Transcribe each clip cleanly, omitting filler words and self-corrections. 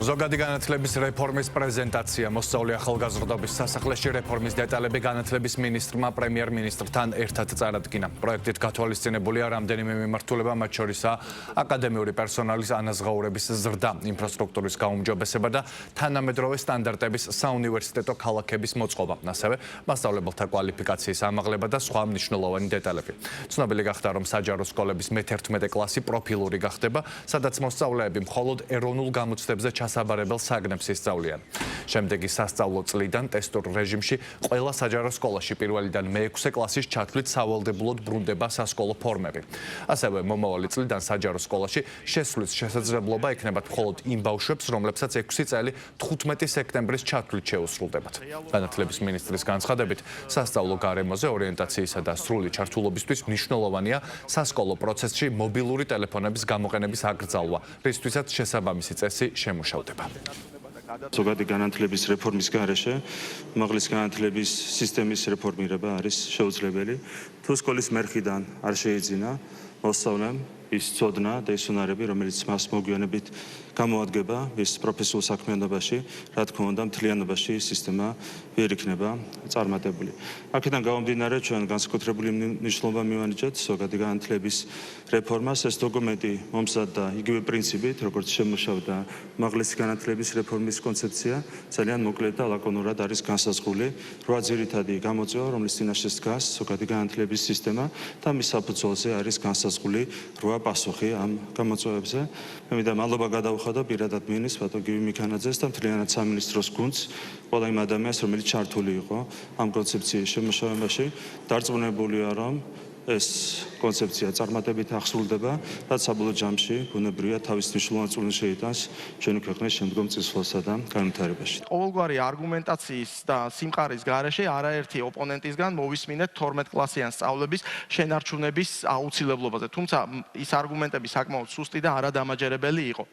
ზოგადი განათლების რეფორმის პრეზენტაცია მოსწავლე ახალგაზრდობის სასახლეში რეფორმის დეტალები განათლების მინისტრმა პრემიერ-მინისტრთან ერთად წარადგინა. პროექტით გათვალისწინებულია რამდენიმე მიმართულება, მათ შორისაა აკადემიური პერსონალის ანაზღაურების ზრდა, ინფრასტრუქტურის გაუმჯობესება და თანამედროვე სტანდარტების საუნივერსიტეტო ქალაქების მოწყობა, ასევე მასწავლებელთა კვალიფიკაციის ამაღლება და სხვა მნიშვნელოვანი დეტალები. ცნობილი გახდა, რომ საჯარო სკოლების მე-11 კლასი პროფილური გახდება, სადაც მოსწავლეები მხოლოდ ეროვნულ გამოცდებზე საბარებელ საგნებს ისწავლიან. შემდეგი სასწავლო წლიდან ტესტურ რეჟიმში ყველა საჯარო სკოლაში პირველიდან მე-6 კლასის ჩათვლით სავალდებულოდ ბრუნდება სასკოლო ფორმები. ასევე მომავალი წლიდან საჯარო სკოლაში შესვლის შესაძლებლობა ექნებათ მხოლოდ იმ ბავშვებს, რომლებსაც 6 წელი 15 სექტემბრის ჩათვლით შეუსრულდებათ. განათლების მინისტრის განცხადებით, სასწავლო გარემოზე ორიენტაციისა და სრული ჩართულობისთვის მნიშვნელოვანია სასკოლო პროცესში მობილური ტელეფონების გამოყენების აკრძალვა, რისთვისაც შესაბამისი წესი შემუშავდება. ზოგადი განათლების რეფორმის გარეშე უმაღლესი განათლების სისტემის რეფორმირება არის შეუძლებელი. თუ სკოლის მერხიდან არ შეიძინა მოსწავლემ ის ცოდნა და ის უნარები, რომელიც მას მოგვიანებით გამოადგება ის პროფესიულ საქმიანობაში, რა თქმა უნდა, მთლიანობაში სისტემა ვერ იქნება წარმატებული. აქედან გამომდინარე, ჩვენ განსაკუთრებული მნიშვნელობა მივანიჭებთ ზოგადი განათლების რეფორმას. ეს დოკუმენტი მომზადდა იგივე პრინციპით, როგორც შემუშავდა უმაღლესი განათლების რეფორმის კონცეფცია, ძალიან მოკლედ და ლაკონურად არის განსაზღვრული 8 ძირითადი გამოწვევა, რომლის წინაშე დგას ზოგადი განათლების სისტემა და მის საფუძველზე არის განსაზღვრული 8 პასუხი ამ გამოწვევებზე. მე მინდა მადლობა გადავუხადო პირადად მინისტრს ბატონ გივი მიქანაძეს და მთლიანად სამინისტროს გუნდს, ყველა იმ ადამიანს, რომელიც ჩართული იყო ამ კონცეფციის შემუშავებაში. დარწმუნებულია, რომ ეს კონცეფცია წარმატებით აღსრულდება, რაც საბოლოო ჯამში ბუნებრივია თავის მნიშვნელოვან წვლილს შეიტანს ჩვენი ქვეყნის შემდგომ წინსვლასა და განვითარებაში. ყოველგვარი არგუმენტაციის და სიმყარის გარეშე არაერთი ოპონენტისგან მოვისმინეთ 12 კლასიან სწავლების შენარჩუნების აუცილებლობაზე. თუმცა ის არგუმენტები საკმაოდ სუსტი და არადამაჯერებელი იყო.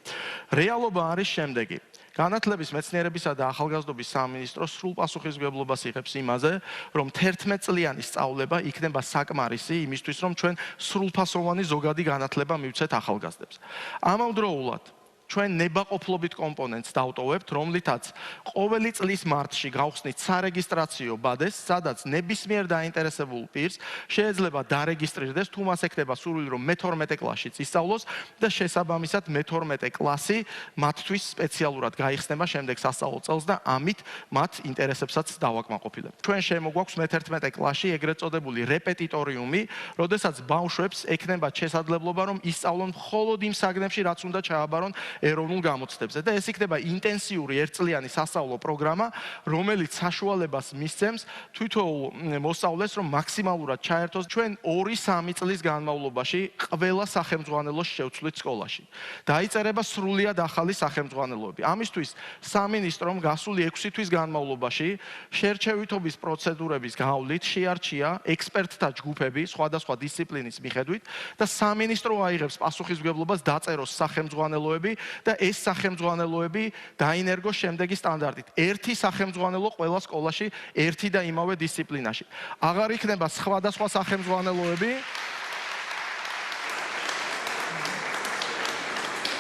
რეალობა არის შემდეგი. განათლების მეცნიერებისა და ახალგაზრდობის სამინისტრო სრულ პასუხისმგებლობას იღებს იმაზე, რომ 11 წლიანი სწავლება იქნება საკმარისი იმისთვის, რომ ჩვენ სრულფასოვანი ზოგადი განათლება მივცეთ ახალგაზრდებს. ამავდროულად ჩვენ ნებაყოფლობით კომპონენტს დავტოვებთ, რომლითაც ყოველი წლის მარტში გავხსნით სარეგისტრაციო ბადეს, სადაც ნებისმიერ დაინტერესებულ პირს შეიძლება დარეგისტრირდეს, თუ მას ექნება სურვილი, რომ მე-12 კლასშიც ისწავლოს და შესაბამისად მე-12 კლასი მათთვის სპეციალურად გაიხსნება შემდეგ სასწავლო წელს და ამით მათ ინტერესებსაც დავაკმაყოფილებთ. ჩვენ შემოგვაქვს მე-11 კლასში ეგრეთ წოდებული რეპეტიტორიუმი, როდესაც ბავშვებს ექნებათ შესაძლებლობა, რომ ისწავლონ მხოლოდ იმ საგნებში, რაც უნდა ჩააბარონ ეროვნულ გამოცდებზე და ეს იქნება ინტენსიური ერთწლიანი სასწავლო პროგრამა, რომელიც საშუალებას მისცემს თითოეულ მოსწავლეს, რომ მაქსიმალურად ჩაერთოს ჩვენ 2-3 წლის განმავლობაში ყველა სახელმძღვანელოს შევცვლით სკოლაში. დაიწერება სრულიად ახალი სახელმძღვანელოები. ამისთვის სამინისტრომ გასული 6 თვის განმავლობაში შერჩევითობის პროცედურების გავლით შეარჩია ექსპერტთა ჯგუფები სხვადასხვა დისციპლინის მიხედვით და სამინისტრო აიღებს პასუხისმგებლობას დაწეროს სახელმძღვანელოები და ეს სახელმძღვანელოები დაინერგოს შემდეგი სტანდარტით. ერთი სახელმძღვანელო ყველა სკოლაში ერთი და იმავე დისციპლინაში. აღარ იქნება სხვადასხვა სახელმძღვანელოები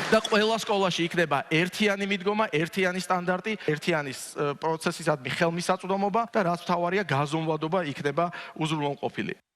და ყველა სკოლაში იქნება ერთიანი მიდგომა, ერთიანი სტანდარტი, ერთიანი პროცესისადმი ხელმისაწვდომობა და რაც მთავარია გაზომვადობა იქნება უზრუნველყოფილი.